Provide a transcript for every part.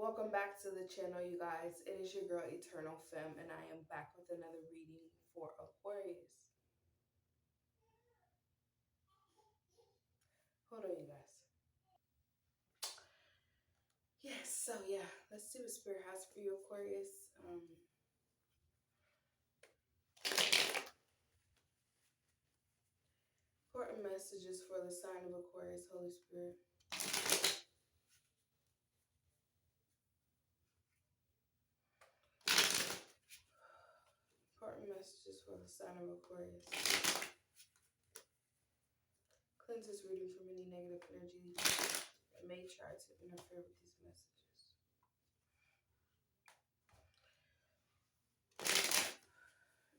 Welcome back to the channel, you guys. It is your girl Eternal Femme, and I am back with another reading for Aquarius. Hold on, you guys. Yes, so yeah, let's see what Spirit has for you, Aquarius. Important messages for the sign of Aquarius, Holy Spirit. Important messages for the sign of Aquarius. Cleanse this reading from any negative energy that may try to interfere with these messages.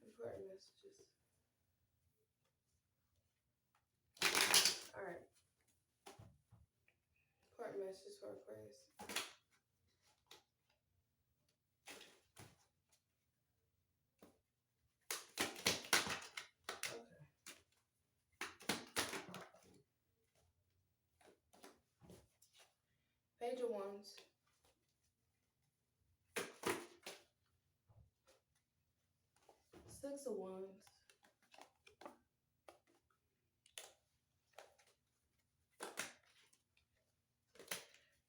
Important messages. Alright. Important messages for Aquarius. Okay. Page of Wands. Six of Wands.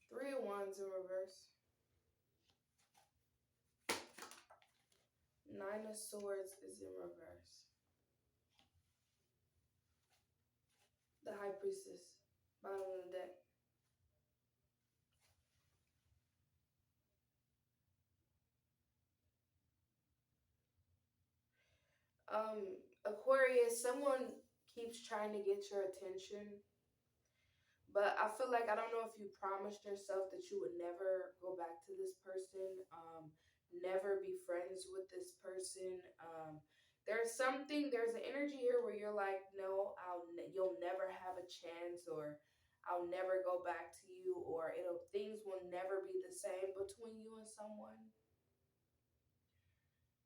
Three of Wands in reverse. Nine of Swords is in reverse. The High Priestess, bottom of the deck. Aquarius, someone keeps trying to get your attention, but I feel like, I don't know if you promised yourself that you would never go back to this person, never be friends with this person. There's an energy here where you're like, no, you'll never have a chance, or I'll never go back to you, or things will never be the same between you and someone.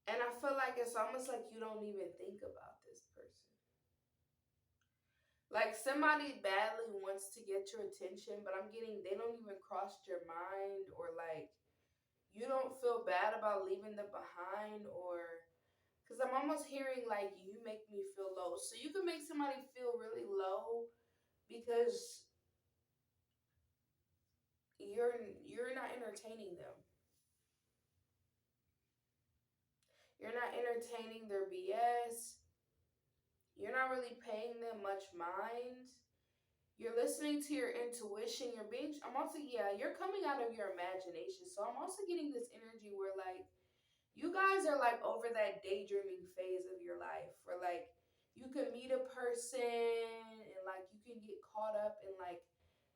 And I feel like it's almost like you don't even think about this person. Like, somebody badly wants to get your attention, but I'm getting they don't even cross your mind, or like you don't feel bad about leaving them behind, or because I'm almost hearing like you make me feel low. So you can make somebody feel really low because you're not entertaining them. You're not entertaining their BS. You're not really paying them much mind. You're listening to your intuition. You're coming out of your imagination. So I'm also getting this energy where like you guys are like over that daydreaming phase of your life where like you can meet a person and like you can get caught up in like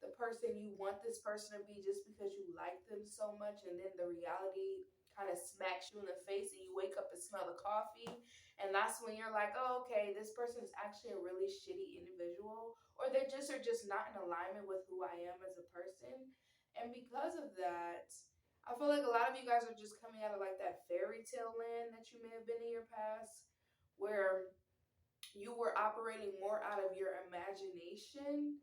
the person you want this person to be just because you like them so much, and then the reality kind of smacks you in the face and you wake up and smell the coffee, and that's when you're like, oh, okay, this person is actually a really shitty individual, or they just are just not in alignment with who I am as a person. And because of that, I feel like a lot of you guys are just coming out of like that fairy tale land that you may have been in your past, where you were operating more out of your imagination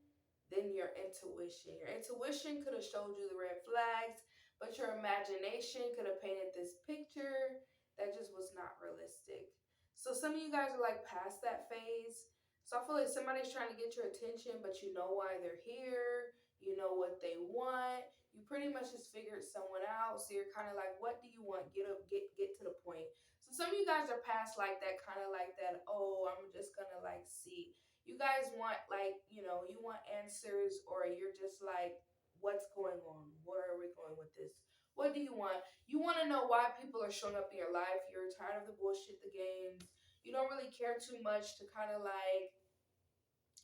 than your intuition. Your intuition could have showed you the red flags, but your imagination could have painted this picture that just was not realistic. So some of you guys are like past that phase. So I feel like somebody's trying to get your attention, but you know why they're here. You know what they want. You pretty much just figured someone out. So you're kind of like, what do you want? Get to the point. So some of you guys are past like that, kind of like that, oh, I'm just gonna like see. You guys want like, you want answers, or you're just like, what's going on? Where are we going with this? What do you want? You want to know why people are showing up in your life. You're tired of the bullshit, the games. You don't really care too much to kind of like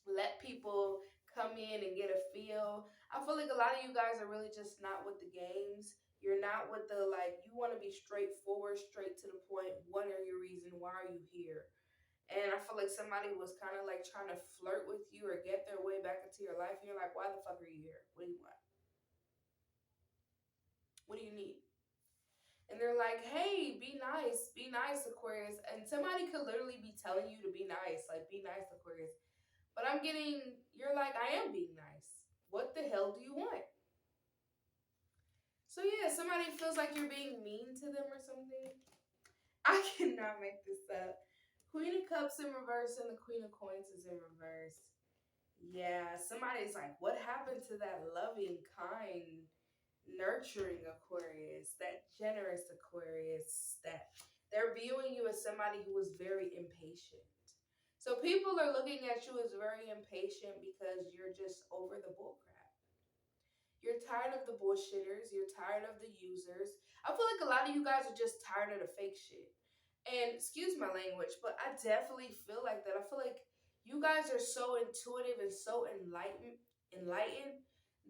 let people come in and get a feel. I feel like a lot of you guys are really just not with the games. You're not with the like, you want to be straightforward, straight to the point. What are your reasons? Why are you here? And I feel like somebody was kind of like trying to flirt with you or get their way back into your life. And you're like, why the fuck are you here? What do you want? What do you need? And they're like, hey, be nice, Aquarius. And somebody could literally be telling you to be nice, like, be nice, Aquarius. But I'm you're like, I am being nice. What the hell do you want? So yeah, somebody feels like you're being mean to them or something. I cannot make this up. Queen of Cups in reverse and the Queen of Coins is in reverse. Yeah, somebody's like, what happened to that loving, kind, nurturing Aquarius, that generous Aquarius, that they're viewing you as somebody who was very impatient. So people are looking at you as very impatient because you're just over the bullcrap. You're tired of the bullshitters. You're tired of the users. I feel like a lot of you guys are just tired of the fake shit. And excuse my language, but I definitely feel like that. I feel like you guys are so intuitive and so enlightened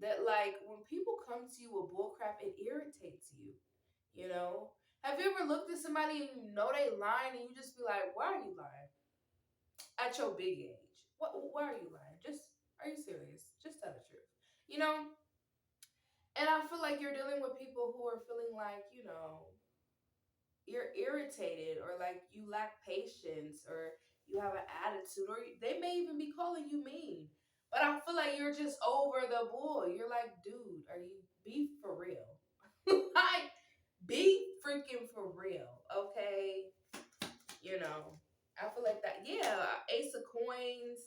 that like when people come to you with bullcrap, it irritates you. You know? Have you ever looked at somebody and you know they lying and you just be like, why are you lying? At your big age. Why are you lying? Just are you serious? Just tell the truth. You know? And I feel like you're dealing with people who are feeling like, you're irritated or like you lack patience or you have an attitude or they may even be calling you mean. But I feel like you're just over the bull. You're like, dude, are you be for real? Like, be freaking for real, okay? You know, I feel like that. Yeah, Ace of Coins.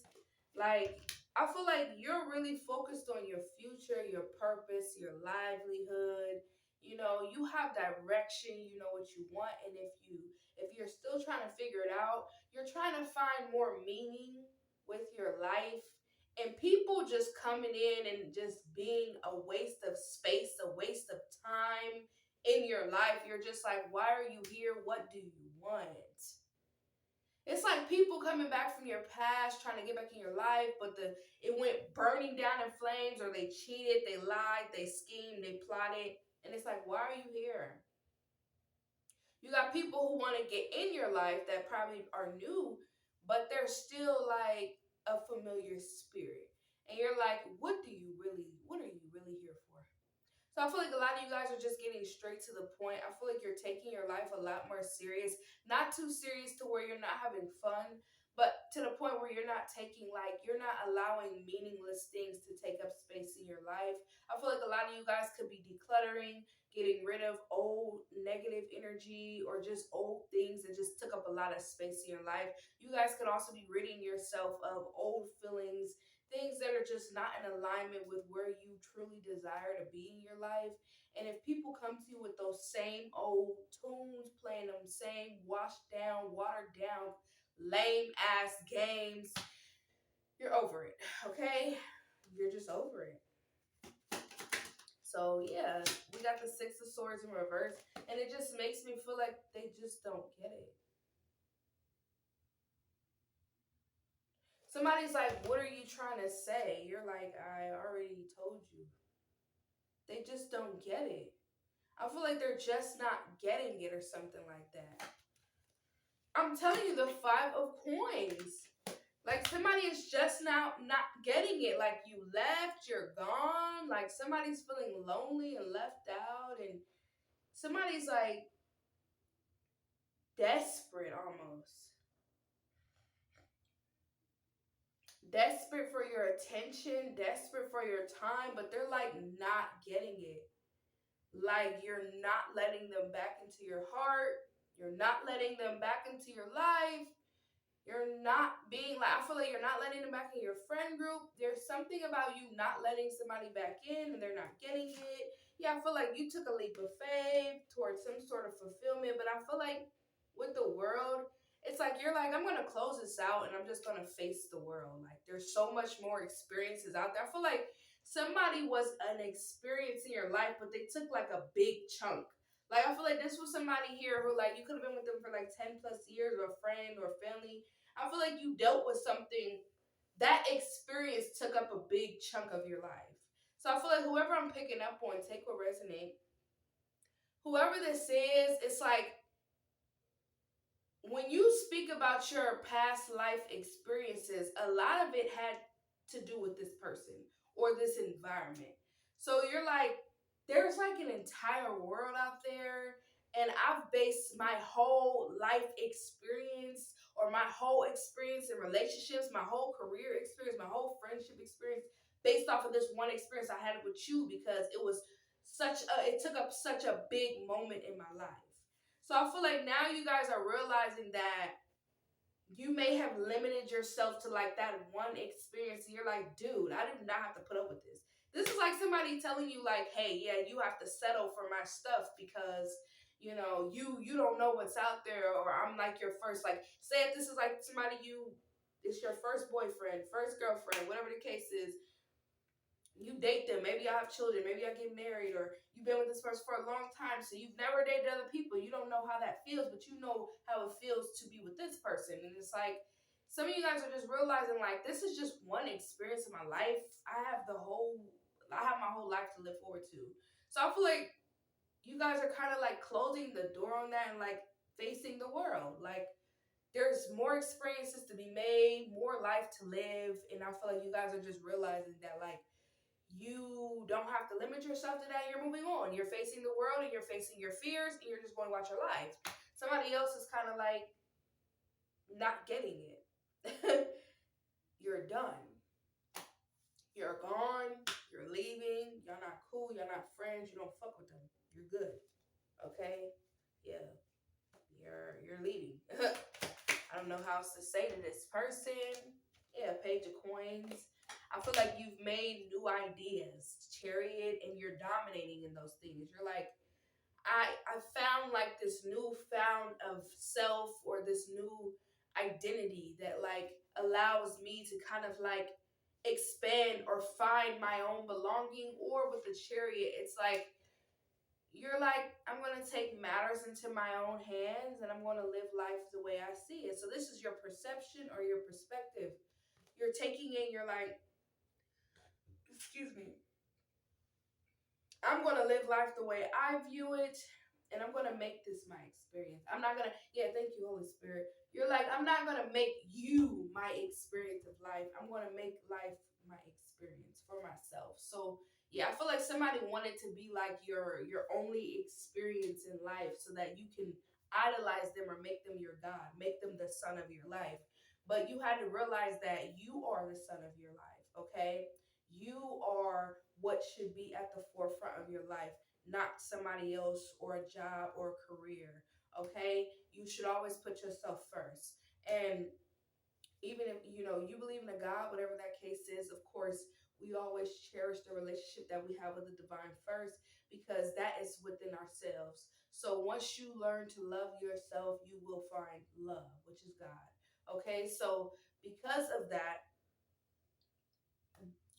Like, I feel like you're really focused on your future, your purpose, your livelihood. You know, you have direction. You know what you want, and if you're still trying to figure it out, you're trying to find more meaning with your life. And people just coming in and just being a waste of space, a waste of time in your life. You're just like, why are you here? What do you want? It's like people coming back from your past trying to get back in your life, but it went burning down in flames, or they cheated, they lied, they schemed, they plotted, and it's like, why are you here? You got people who want to get in your life that probably are new, but they're still like a familiar spirit, and you're like, what are you really here for? So I feel like a lot of you guys are just getting straight to the point. I feel like you're taking your life a lot more serious. Not too serious to where you're not having fun, but to the point where you're not allowing meaningless things to take up space in your life. I feel like a lot of you guys could be decluttering, getting rid of old negative energy or just old things that just took up a lot of space in your life. You guys could also be ridding yourself of old feelings, things that are just not in alignment with where you truly desire to be in your life. And if people come to you with those same old tunes, playing them same washed down, watered down, lame ass games, you're over it, okay? You're just over it. So yeah, we got the Six of Swords in reverse, and it just makes me feel like they just don't get it. Somebody's like, what are you trying to say? You're like, I already told you. They just don't get it. I feel like they're just not getting it or something like that. I'm telling you, the Five of Coins. Like somebody is just now not getting it. Like you left, you're gone. Like somebody's feeling lonely and left out. And somebody's like desperate almost. Desperate for your attention, desperate for your time, but they're like not getting it. Like you're not letting them back into your heart. You're not letting them back into your life. You're not being like, I feel like you're not letting them back in your friend group. There's something about you not letting somebody back in and they're not getting it. Yeah, I feel like you took a leap of faith towards some sort of fulfillment, but I feel like with the world, it's like you're like, I'm gonna close this out and I'm just gonna face the world. Like there's so much more experiences out there. I feel like somebody was an experience in your life, but they took like a big chunk. Like I feel like this was somebody here who like you could have been with them for like 10 plus years, or a friend or family. I feel like you dealt with something, that experience took up a big chunk of your life. So I feel like whoever I'm picking up on, take what resonate. Whoever this is, it's like when you speak about your past life experiences, a lot of it had to do with this person or this environment. So you're like, there's like an entire world out there, and I've based my whole life experience or my whole experience in relationships, my whole career experience, my whole friendship experience based off of this one experience I had with you because it was such it took up such a big moment in my life. So I feel like now you guys are realizing that you may have limited yourself to like that one experience and you're like, dude, I do not have to put up with this. This is like somebody telling you like, hey, yeah, you have to settle for my stuff because you don't know what's out there, or I'm like your first, like, say if this is like somebody it's your first boyfriend, first girlfriend, whatever the case is, you date them, maybe y'all have children, maybe y'all get married, or you've been with this person for a long time, so you've never dated other people. You don't know how that feels, but you know how it feels to be with this person. And it's like some of you guys are just realizing like this is just one experience in my life. I have my whole life to look forward to. So I feel like you guys are kind of like closing the door on that and like facing the world. Like there's more experiences to be made, more life to live, and I feel like you guys are just realizing that like you don't have to limit yourself to that. You're moving on. You're facing the world and you're facing your fears and you're just going about your life. Somebody else is kind of like not getting it. You're done. You're gone. You're leaving. Y'all not cool. Y'all not friends. You don't fuck with them. You're good. Okay? Yeah. You're leaving. I don't know how else to say to this person. Yeah, page of coins. I feel like you've made new ideas, chariot, and you're dominating in those things. You're like, I found like this new found of self, or this new identity that like allows me to kind of like expand or find my own belonging. Or with the chariot, it's like you're like, I'm going to take matters into my own hands and I'm going to live life the way I see it. So this is your perception or your perspective. You're taking in, you're like, excuse me, I'm going to live life the way I view it, and I'm going to make this my experience. I'm not going to, yeah, thank you, Holy Spirit. You're like, I'm not going to make you my experience of life. I'm going to make life my experience for myself. So, yeah, I feel like somebody wanted to be like your only experience in life so that you can idolize them or make them your God, make them the sun of your life. But you had to realize that you are the sun of your life, okay? You are what should be at the forefront of your life, not somebody else or a job or a career. Okay? You should always put yourself first. And even if you believe in a God, whatever that case is, of course, we always cherish the relationship that we have with the divine first, because that is within ourselves. So once you learn to love yourself, you will find love, which is God. Okay? So because of that,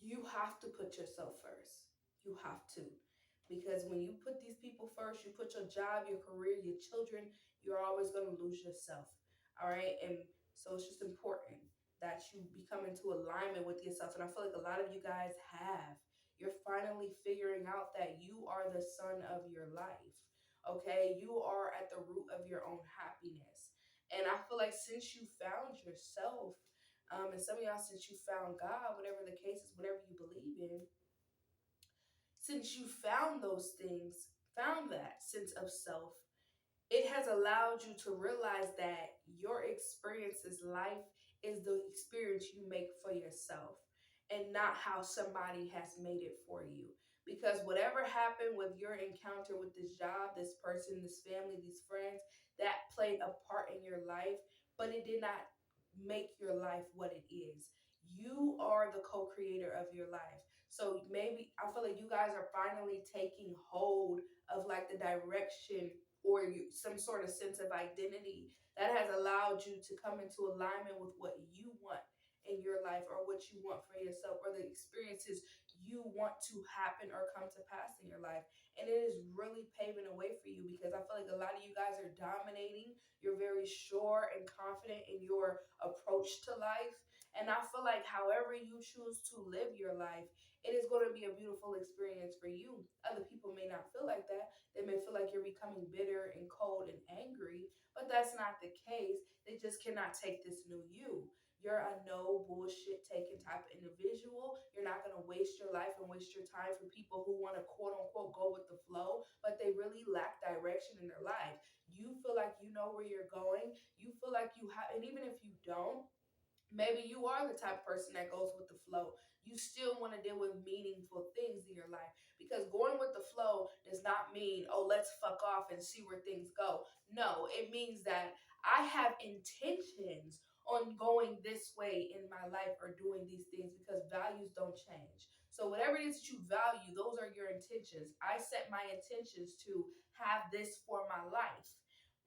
you have to put yourself first. You have to. Because when you put these people first, you put your job, your career, your children, you're always going to lose yourself. All right. And so it's just important that you become into alignment with yourself. And I feel like a lot of you guys have. You're finally figuring out that you are the sun of your life. Okay. You are at the root of your own happiness. And I feel like since you found yourself, and some of y'all, since you found God, whatever the case is, whatever you believe in, since you found those things, found that sense of self, it has allowed you to realize that your experience's life is the experience you make for yourself and not how somebody has made it for you. Because whatever happened with your encounter with this job, this person, this family, these friends, that played a part in your life, but it did not make your life what it is. You are the co creator of your life. So maybe I feel like you guys are finally taking hold of like the direction, or some sort of sense of identity that has allowed you to come into alignment with what you want in your life, or what you want for yourself, or the experiences you want to happen or come to pass in your life. And it is really paving a way for you, because I feel like a lot of you guys are dominating. You're very sure and confident in your approach to life. And I feel like however you choose to live your life, it is going to be a beautiful experience for you. Other people may not feel like that. They may feel like you're becoming bitter and cold and angry, but that's not the case. They just cannot take this new you. You're a no bullshit taking type of individual. You're not going to waste your life and waste your time for people who want to quote unquote go with the flow, but they really lack direction in their life. You feel like you know where you're going. You feel like you have, and even if you don't, maybe you are the type of person that goes with the flow. You still want to deal with meaningful things in your life, because going with the flow does let's fuck off and see where things go. No, it means that I have intentions on going this way in my life or doing these things because values don't change. So whatever it is that you value, those are your intentions. I set my intentions to have this for my life.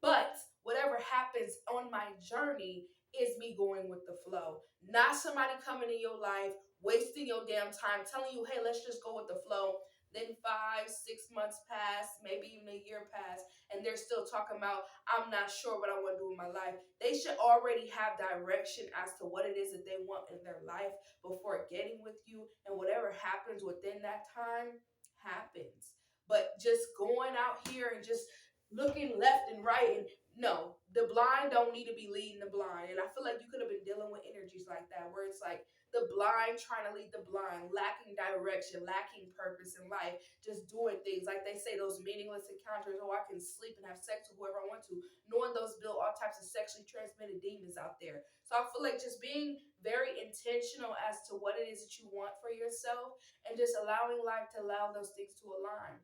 But whatever happens on my journey is me going with the flow. Not somebody coming in your life, wasting your damn time, telling you, hey, let's just go with the flow. Then 5, 6 months pass, maybe even a year pass, and they're still talking about, I'm not sure what I want to do in my life. They should already have direction as to what it is that they want in their life before getting with you, and whatever happens within that time happens. But just going out here and just looking left and right, and no, the blind don't need to be leading the blind. And I feel like you could have been dealing with energies like that, where it's like the blind trying to lead the blind, lacking direction, lacking purpose in life, just doing things like they say, those meaningless encounters. Oh, I can sleep and have sex with whoever I want to, knowing those build all types of sexually transmitted demons out there. So I feel like just being very intentional as to what it is that you want for yourself, and just allowing life to allow those things to align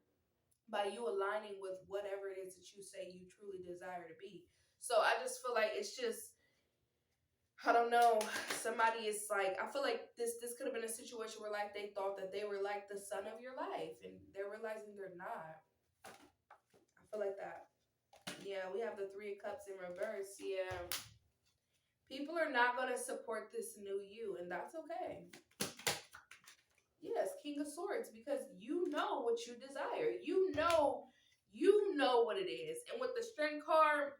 by you aligning with whatever it is that you say you truly desire to be. So I just feel like it's just, I don't know. Somebody is like, I feel like this could have been a situation where like they thought that they were like the sun of your life, and they're realizing they're not. I feel like that. Yeah, we have the Three of Cups in reverse. Yeah, people are not going to support this new you, and that's okay. Yes, King of Swords, because you know what you desire. You know what it is. And with the Strength card,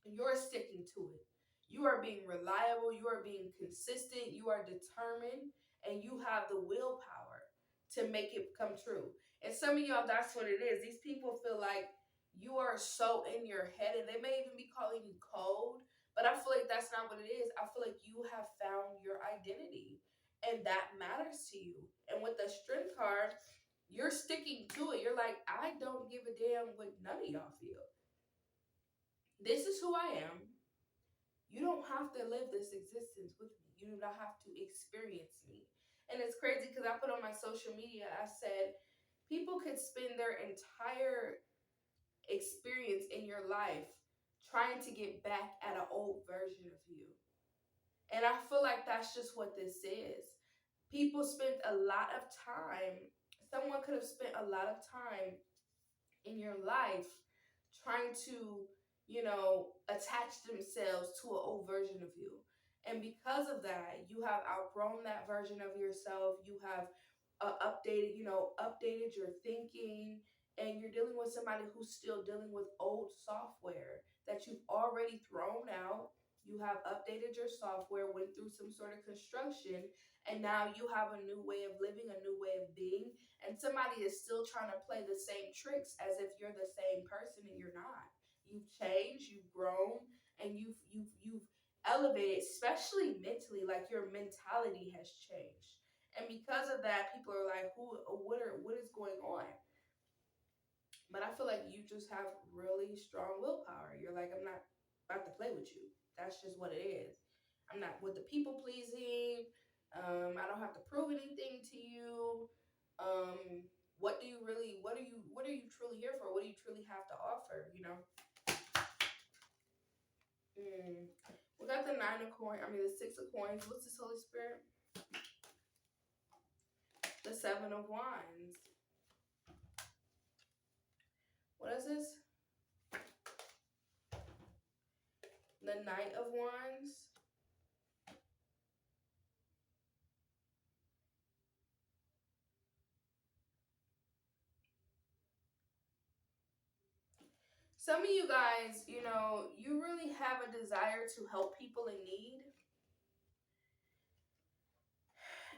you're sticking to it. You are being reliable, you are being consistent, you are determined, and you have the willpower to make it come true. And some of y'all, that's what it is. These people feel like you are so in your head, and they may even be calling you cold, but I feel like that's not what it is. I feel like you have found your identity, and that matters to you. And with the Strength card, you're sticking to it. You're like, I don't give a damn what none of y'all feel. This is who I am. You don't have to live this existence with me. You do not have to experience me. And it's crazy because I put on my social media, I said, people could spend their entire experience in your life trying to get back at an old version of you. And I feel like that's just what this is. People spent a lot of time, someone could have spent a lot of time in your life trying to, attach themselves to an old version of you. And because of that, you have outgrown that version of yourself. You have updated your thinking, and you're dealing with somebody who's still dealing with old software that you've already thrown out. You have updated your software, went through some sort of construction, and now you have a new way of living, a new way of being, and somebody is still trying to play the same tricks as if you're the same person, and you're not. You've changed, you've grown, and you've elevated, especially mentally. Like your mentality has changed, and because of that, people are like, what is going on? But I feel like you just have really strong willpower. You're like, I'm not about to play with you. That's just what it is. I'm not with the people pleasing. I don't have to prove anything to you. What do you really? What are you truly here for? What do you truly have to offer? We got the Nine of Coins. I mean, the Six of Coins. What's this, Holy Spirit? The Seven of Wands. What is this? The Knight of Wands. Some of you guys, you really have a desire to help people in need.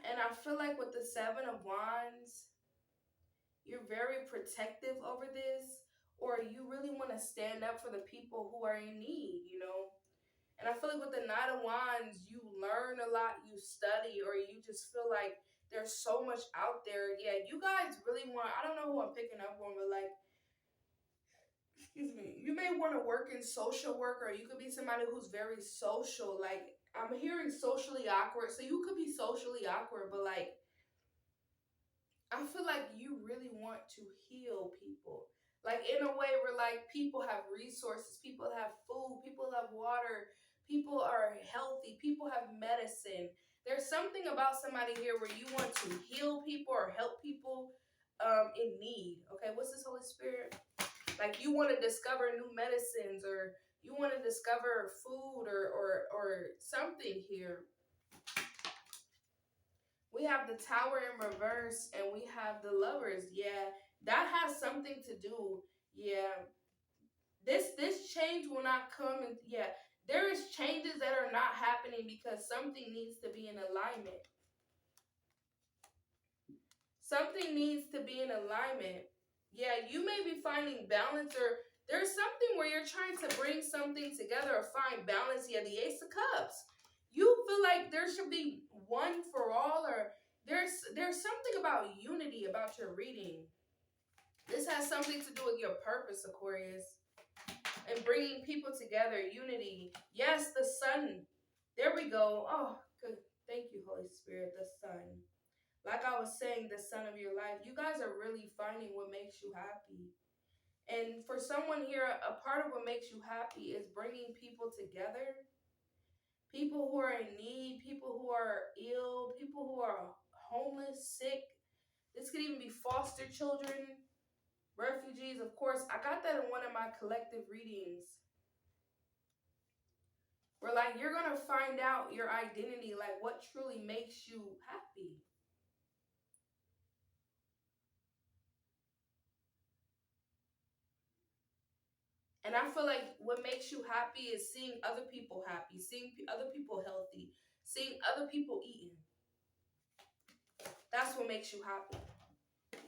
And I feel like with the Seven of Wands, you're very protective over this, or you really want to stand up for the people who are in need. And I feel like with the Knight of Wands, you learn a lot, you study, or you just feel like there's so much out there. Yeah, you guys really want, I don't know who I'm picking up on, but like, excuse me, you may want to work in social work, or you could be somebody who's very social. Like, I'm hearing socially awkward, so you could be socially awkward, but like, I feel like you really want to heal people. Like in a way where like people have resources, people have food, people have water, people are healthy, people have medicine. There's something about somebody here where you want to heal people or help people in need. Okay, what's this, Holy Spirit? Like you want to discover new medicines, or you want to discover food, or something here. We have the Tower in reverse and we have the Lovers. Yeah, that has something to do. Yeah, this change will not come. And yeah, there is changes that are not happening because something needs to be in alignment. Something needs to be in alignment. Yeah, you may be finding balance, or there's something where you're trying to bring something together or find balance. Yeah, the Ace of Cups. You feel like there should be one for all, or there's something about unity about your reading. This has something to do with your purpose, Aquarius, and bringing people together, unity. Yes, the sun. There we go. Oh, good. Thank you, Holy Spirit, the sun. Like I was saying, the sun of your life. You guys are really finding what makes you happy. And for someone here, a part of what makes you happy is bringing people together. People who are in need, people who are ill, people who are homeless, sick. This could even be foster children, refugees. Of course, I got that in one of my collective readings. Where like you're gonna find out your identity, like what truly makes you happy. And I feel like what makes you happy is seeing other people happy, seeing other people healthy, seeing other people eating. That's what makes you happy.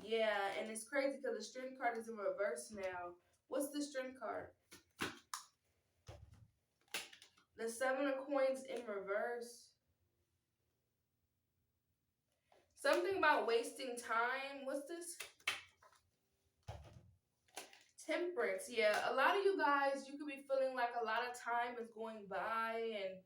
Yeah, and it's crazy because the strength card is in reverse now. What's the strength card? The Seven of Coins in reverse. Something about wasting time. What's this? Temperance. Yeah, a lot of you guys, you could be feeling like a lot of time is going by, and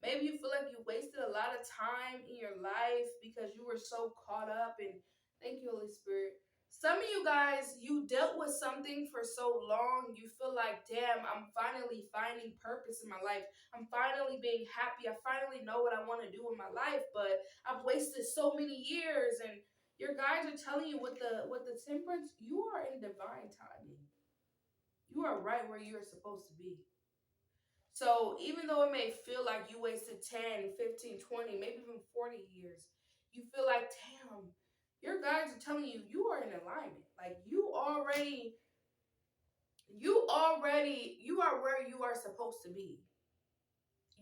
maybe you feel like you wasted a lot of time in your life because you were so caught up. And thank you, Holy Spirit. Some of you guys, you dealt with something for so long, you feel like, damn, I'm finally finding purpose in my life. I'm finally being happy. I finally know what I want to do in my life, but I've wasted so many years. And your guides are telling you with the temperance, you are in divine timing. You are right where you're supposed to be. So even though it may feel like you wasted 10, 15, 20, maybe even 40 years, you feel like, damn, your guides are telling you you are in alignment. Like you are where you are supposed to be.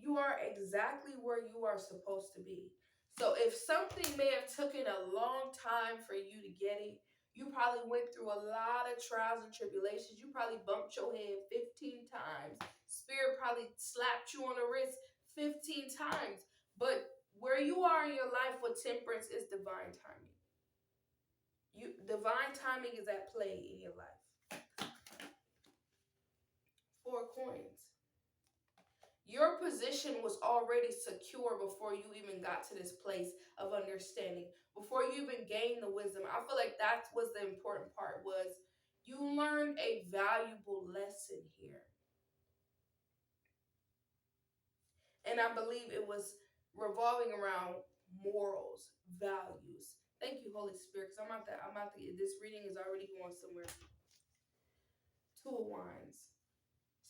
You are exactly where you are supposed to be. So if something may have taken a long time for you to get it, you probably went through a lot of trials and tribulations. You probably bumped your head 15 times. Spirit probably slapped you on the wrist 15 times. But where you are in your life with temperance is divine timing. Divine timing is at play in your life. 4 coins. Your position was already secure before you even got to this place of understanding, before you even gained the wisdom. I feel like that was the important part, was you learned a valuable lesson here. And I believe it was revolving around morals, values. Thank you, Holy Spirit, because this reading is already going somewhere. 2 of Wands.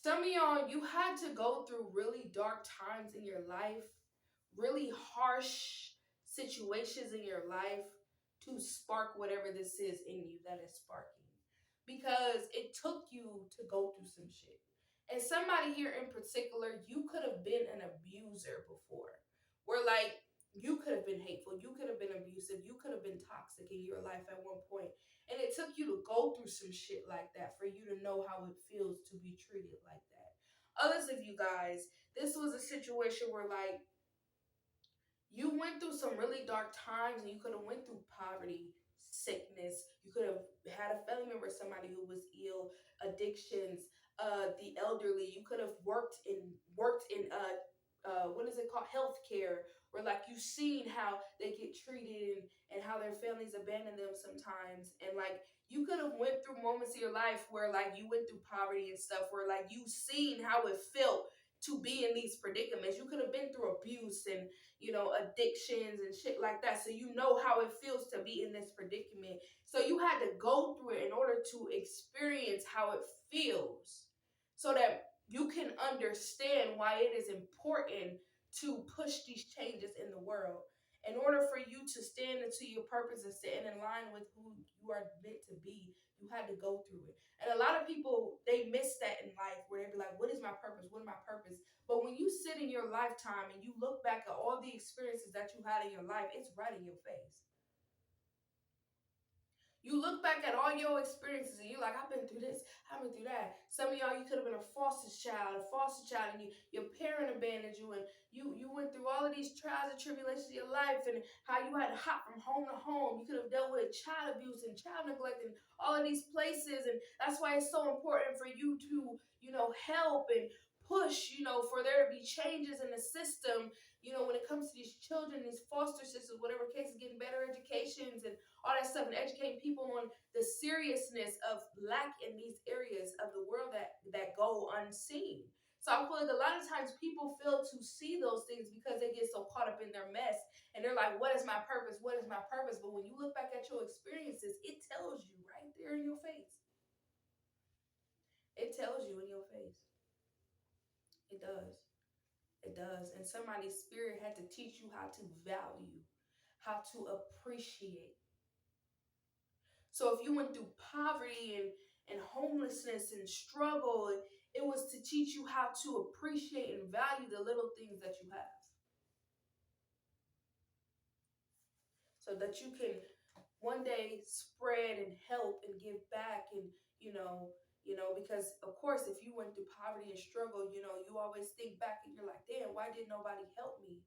Some of y'all, you had to go through really dark times in your life, really harsh situations in your life to spark whatever this is in you that is sparking. Because it took you to go through some shit. And somebody here in particular, you could have been an abuser before. Where like you could have been hateful, you could have been abusive, you could have been toxic in your life at one point. And it took you to go through some shit like that for you to know how it feels to be treated like that. Others of you guys, this was a situation where like you went through some really dark times, and you could have went through poverty, sickness. You could have had a family member, somebody who was ill, addictions, the elderly. You could have worked in what is it called, healthcare, where like you've seen how they get treated, and how their families abandon them sometimes, and like You could have went through moments of your life where like you went through poverty and stuff, where like you seen how it felt to be in these predicaments. You could have been through abuse and addictions and shit like that. So you know how it feels to be in this predicament. So you had to go through it in order to experience how it feels, so that you can understand why it is important to push these changes in the world. In order for you to stand into your purpose and stand in line with who you are meant to be, you had to go through it. And a lot of people, they miss that in life, where they be like, what is my purpose? What is my purpose? But when you sit in your lifetime and you look back at all the experiences that you had in your life, it's right in your face. You look back at all your experiences and you're like, I've been through this, I've been through that. Some of y'all, you could have been a foster child, and your parent abandoned you, and you went through all of these trials and tribulations of your life, and how you had to hop from home to home. You could have dealt with child abuse and child neglect and all of these places, and that's why it's so important for you to, help and push, for there to be changes in the system, when it comes to these children, these foster systems, whatever case, is getting better educations and all that stuff, and educating people on the seriousness of lack in these areas of the world that go unseen. So I feel like a lot of times people fail to see those things because they get so caught up in their mess, and they're like, what is my purpose? What is my purpose? But when you look back at your experiences, it tells you right there in your face. It tells you in your face. It does. It does. And somebody's spirit had to teach you how to value, how to appreciate. So if you went through poverty and homelessness and struggle, it was to teach you how to appreciate and value the little things that you have. So that you can one day spread and help and give back, and because of course if you went through poverty and struggle, you always think back and you're like, damn, why did nobody help me?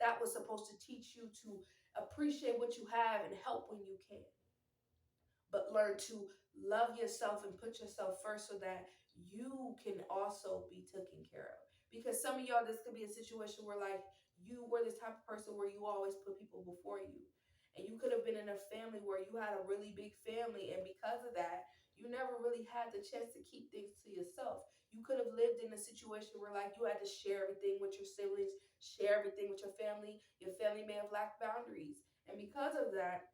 That was supposed to teach you to appreciate what you have and help when you can, but learn to love yourself and put yourself first, so that you can also be taken care of. Because some of y'all, this could be a situation where like you were this type of person where you always put people before you. And you could have been in a family where you had a really big family, and because of that, you never really had the chance to keep things to yourself. You could have lived in a situation where like you had to share everything with your siblings, share everything with your family. Your family may have lacked boundaries. And because of that,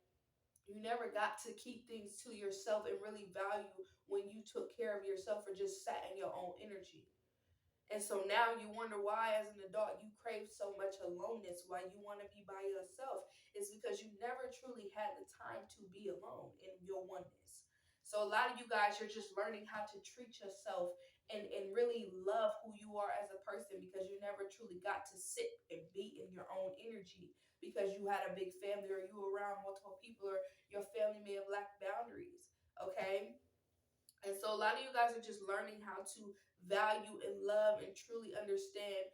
you never got to keep things to yourself and really value when you took care of yourself or just sat in your own energy. And so now you wonder why, as an adult, you crave so much aloneness, why you want to be by yourself. It's because you never truly had the time to be alone in your oneness. So a lot of you guys, you're just learning how to treat yourself and really love who you are as a person, because you never truly got to sit and be in your own energy because you had a big family, or you were around multiple people, or your family may have lacked boundaries. Okay. And so a lot of you guys are just learning how to value and love and truly understand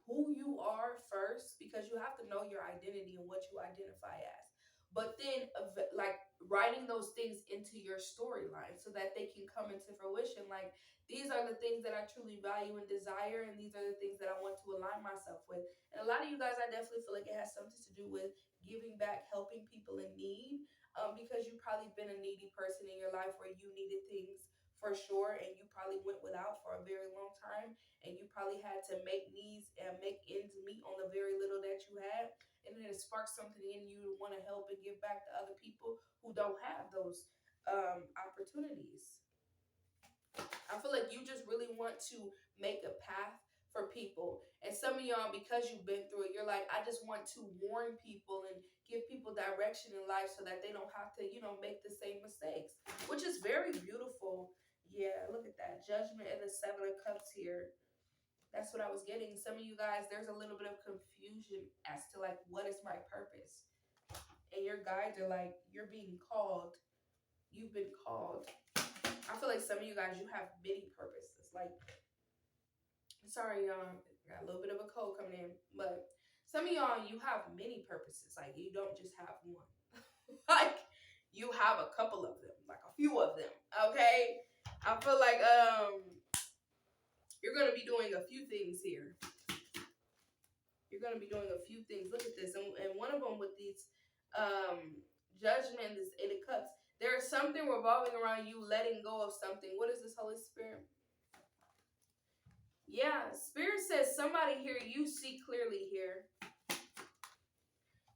who you are first, because you have to know your identity and what you identify as. But then, like, writing those things into your storyline so that they can come into fruition. Like, these are the things that I truly value and desire, and these are the things that I want to align myself with. And a lot of you guys, I definitely feel like it has something to do with giving back, helping people in need, because you've probably been a needy person in your life where you needed things for sure, and you probably went without for a very long time, and you probably had to make needs and make ends meet on the very little that you had, and then it sparks something in you to want to help and give back to other people who don't have those opportunities. I feel like you just really want to make a path for people. And some of y'all, because you've been through it, you're like, I just want to warn people and give people direction in life so that they don't have to, make the same mistakes, which is very beautiful. Yeah, look at that. Judgment and the Seven of Cups here. That's what I was getting. Some of you guys, there's a little bit of confusion as to like, what is my purpose? And your guides are like, you're being called. You've been called. I feel like some of you guys, you have many purposes. Like, sorry, y'all, got a little bit of a cold coming in, but some of y'all, you have many purposes. Like, you don't just have one. Like, you have a couple of them, like a few of them. Okay, I feel like you're gonna be doing a few things here. You're gonna be doing a few things. Look at this, and one of them with these judgment, this Eight of Cups. There is something revolving around you letting go of something. What is this, Holy Spirit? Yeah, Spirit says somebody here, you see clearly here.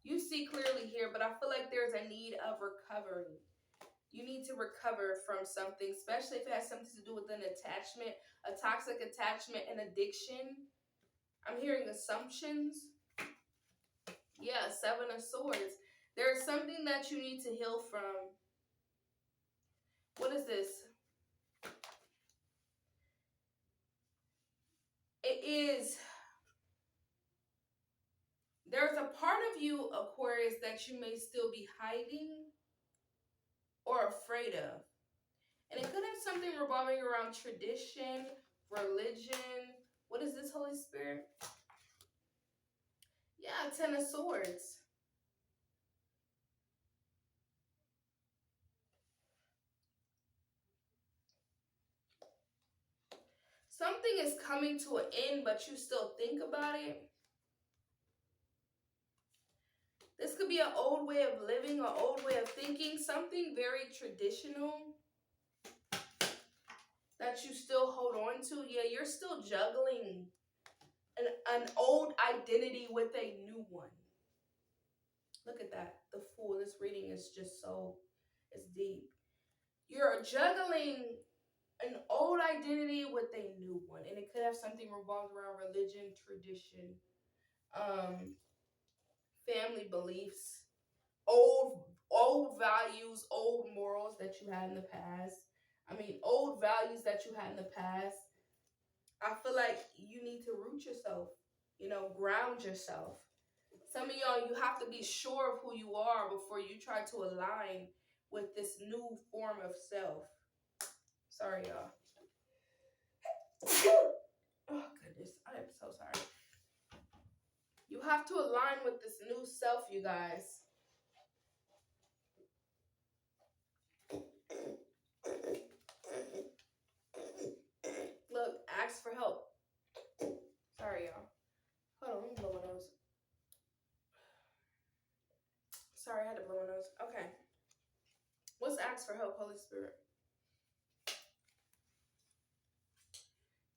You see clearly here, but I feel like there's a need of recovery. You need to recover from something, especially if it has something to do with an attachment, a toxic attachment, an addiction. I'm hearing assumptions. Yeah, Seven of Swords. There is something that you need to heal from. What is this? It is, there's a part of you, Aquarius, that you may still be hiding or afraid of. And it could have something revolving around tradition, religion. What is this, Holy Spirit? Yeah, Ten of Swords. Something is coming to an end, but you still think about it. This could be an old way of living, an old way of thinking, something very traditional that you still hold on to. Yeah, you're still juggling an old identity with a new one. Look at that. The Fool. This reading is just so, it's deep. You're juggling an old identity with a new one. And it could have something revolved around religion, tradition, family beliefs, old values, old morals that you had in the past. I mean, old values that you had in the past. I feel like you need to root yourself, ground yourself. Some of y'all, you have to be sure of who you are before you try to align with this new form of self. Sorry, y'all. Oh, goodness. I am so sorry. You have to align with this new self, you guys. Look, ask for help. Sorry, y'all. Hold on, let me blow my nose. Sorry, I had to blow my nose. Okay. What's ask for help, Holy Spirit?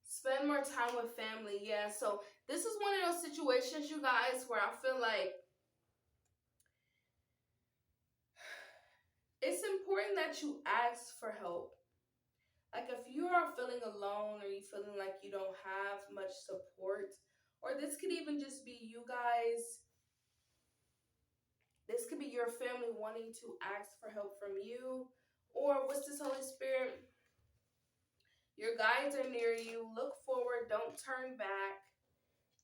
Spend more time with family. Yeah, so this is one of those situations, you guys, where I feel like it's important that you ask for help. Like if you are feeling alone or you feeling like you don't have much support, or this could even just be you guys. This could be your family wanting to ask for help from you. Or what's this, Holy Spirit? Your guides are near you. Look forward. Don't turn back.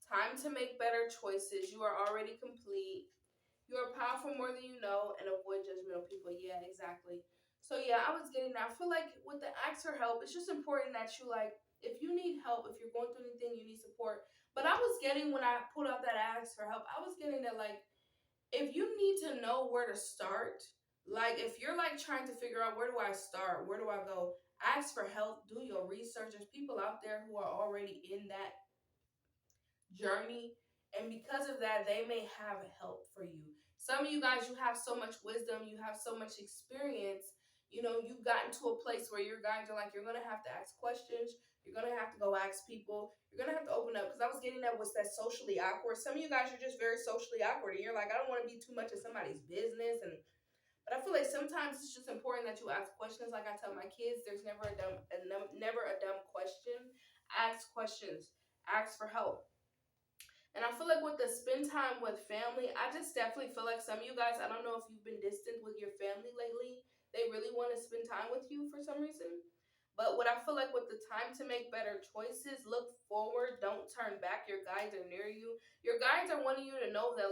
Time to make better choices. You are already complete. You are powerful more than you know, and avoid judgmental people. Yeah, exactly. So yeah, I was getting that. I feel like with the ask for help, it's just important that you if you need help, if you're going through anything, you need support. But I was getting, when I pulled out that ask for help, I was getting that if you need to know where to start, if you're trying to figure out, where do I start? Where do I go? Ask for help. Do your research. There's people out there who are already in that journey. And because of that, they may have help for you. Some of you guys, you have so much wisdom. You have so much experience. You've gotten to a place where your guys are you're going to have to ask questions. You're going to have to go ask people. You're going to have to open up. Because I was getting that was that socially awkward. Some of you guys are just very socially awkward. And you're I don't want to be too much of somebody's business. But I feel like sometimes it's just important that you ask questions. Like I tell my kids, there's never a dumb question. Ask questions. Ask for help. And I feel like with the spend time with family, I just definitely feel like some of you guys, I don't know if you've been distant with your family lately. They really want to spend time with you for some reason. But what I feel like with the time to make better choices, look forward, don't turn back. Your guides are near you. Your guides are wanting you to know that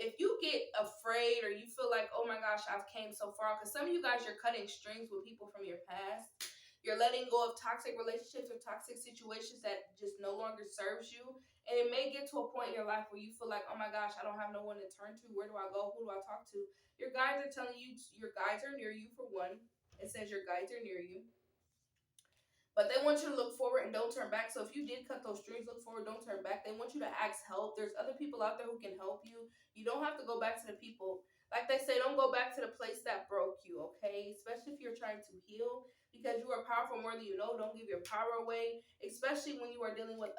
if you get afraid or you feel like, oh my gosh, I've came so far, because some of you guys, you're cutting strings with people from your past. You're letting go of toxic relationships or toxic situations that just no longer serves you. And it may get to a point in your life where you feel like, oh my gosh, I don't have no one to turn to. Where do I go? Who do I talk to? Your guides are telling you, your guides are near you for one. It says your guides are near you. But they want you to look forward and don't turn back. So if you did cut those strings, look forward, don't turn back. They want you to ask help. There's other people out there who can help you. You don't have to go back to the people. Like they say, don't go back to the place that broke you, okay? Especially if you're trying to heal, because you are powerful more than you know. Don't give your power away, especially when you are dealing with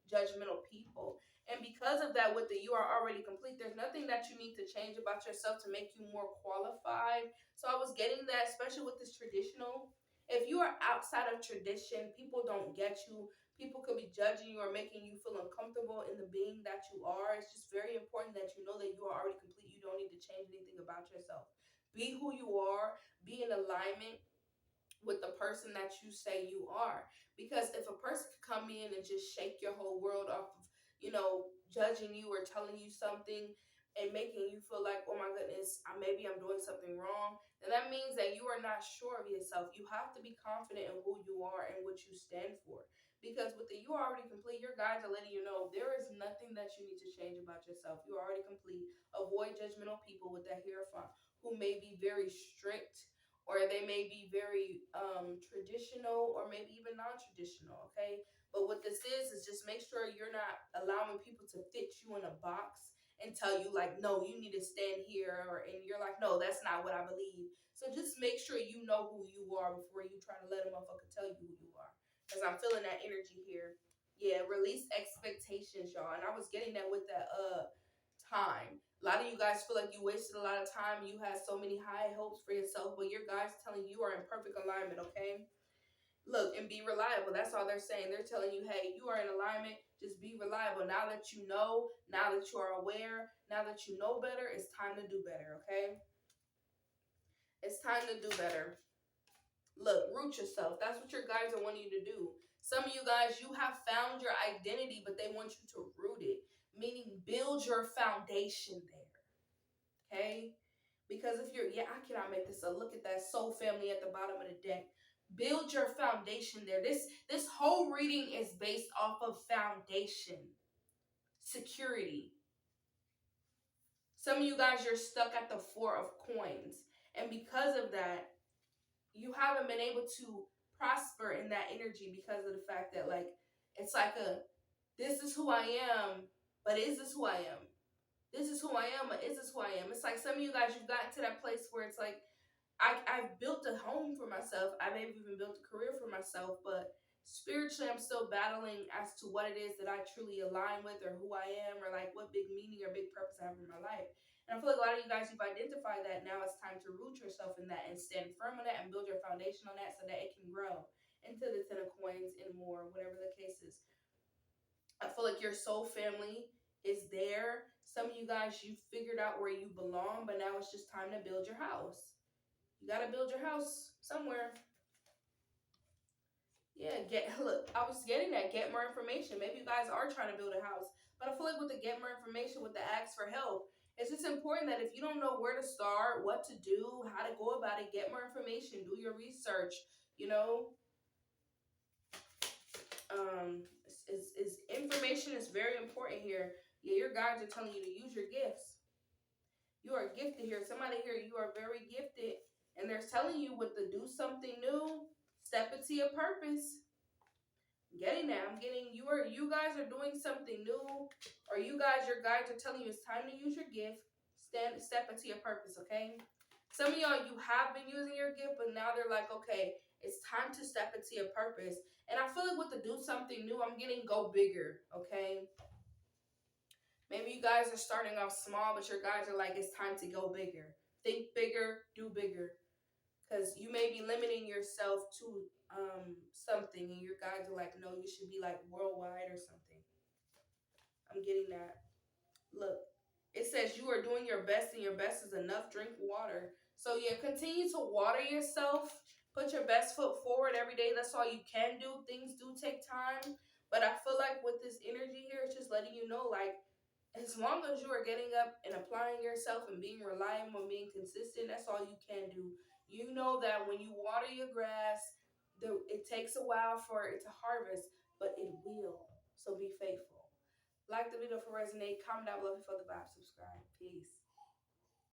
judgmental people. And because of that, with the you are already complete, there's nothing that you need to change about yourself to make you more qualified. So I was getting that, especially with this traditional. If you are outside of tradition, people don't get you. People could be judging you or making you feel uncomfortable in the being that you are. It's just very important that you know that you are already complete. You don't need to change anything about yourself. Be who you are, be in alignment with the person that you say you are. Because if a person could come in and just shake your whole world off of, judging you or telling you something and making you feel like, oh my goodness, maybe I'm doing something wrong, then that means that you are not sure of yourself. You have to be confident in who you are and what you stand for. Because with the you are already complete, your guides are letting you know there is nothing that you need to change about yourself. You are already complete. Avoid judgmental people with that hierophant who may be very strict, or they may be very traditional, or maybe even non-traditional. Okay, but what this is just make sure you're not allowing people to fit you in a box and tell you like, no, you need to stand here, or and you're like, no, that's not what I believe. So just make sure you know who you are before you try to let a motherfucker tell you who you are, because I'm feeling that energy here. Yeah, release expectations, y'all. And I was getting that with that time. A lot of you guys feel like you wasted a lot of time. You had so many high hopes for yourself, but your guys telling you are in perfect alignment, okay? Look, and be reliable. That's all they're saying. They're telling you, hey, you are in alignment. Just be reliable. Now that you know, now that you are aware, now that you know better, it's time to do better, okay? It's time to do better. Look, root yourself. That's what your guides are wanting you to do. Some of you guys, you have found your identity, but they want you to root it, meaning build your foundation there. Okay? Because if you're, yeah, I cannot make this up. Look at that soul family at the bottom of the deck. Build your foundation there. This whole reading is based off of foundation, security. Some of you guys, you're stuck at the Four of Coins. And because of that, you haven't been able to prosper in that energy because of the fact that, like, it's like this is who I am, but is this who I am? This is who I am, but is this who I am? It's like some of you guys, you've gotten to that place where it's like, I've built a home for myself. I may have even built a career for myself, but spiritually, I'm still battling as to what it is that I truly align with, or who I am, or like what big meaning or big purpose I have in my life. And I feel like a lot of you guys, you've identified that. Now it's time to root yourself in that and stand firm on that and build your foundation on that so that it can grow into the Ten of Coins and more, whatever the case is. I feel like your soul family is there. Some of you guys, you figured out where you belong, but now it's just time to build your house. You gotta build your house somewhere. Yeah, look, I was getting that. Get more information. Maybe you guys are trying to build a house. But I feel like with the get more information, with the ask for help, it's just important that if you don't know where to start, what to do, how to go about it, get more information, do your research, you know. Information is very important here. Yeah, your guides are telling you to use your gifts. You are gifted here. Somebody here, you are very gifted. And they're telling you with the do something new, step into your purpose. Getting that. I'm getting you guys are doing something new, or you guys, your guides are telling you it's time to use your gift. Step into your purpose, okay? Some of y'all, you have been using your gift, but now they're like, okay, it's time to step into your purpose. And I feel like with the do something new, I'm getting go bigger, okay? Maybe you guys are starting off small, but your guys are like, it's time to go bigger. Think bigger, do bigger. Because you may be limiting yourself to something, and your guys are like, no, you should be like worldwide or something. I'm getting that. Look, it says you are doing your best, and your best is enough. Drink water. So yeah, continue to water yourself. Put your best foot forward every day. That's all you can do. Things do take time. But I feel like with this energy here, it's just letting you know, like, as long as you are getting up and applying yourself and being reliable and being consistent, that's all you can do. You know that when you water your grass, it takes a while for it to harvest, but it will. So be faithful. Like the video for resonate, comment down below for the vibe, subscribe. Peace.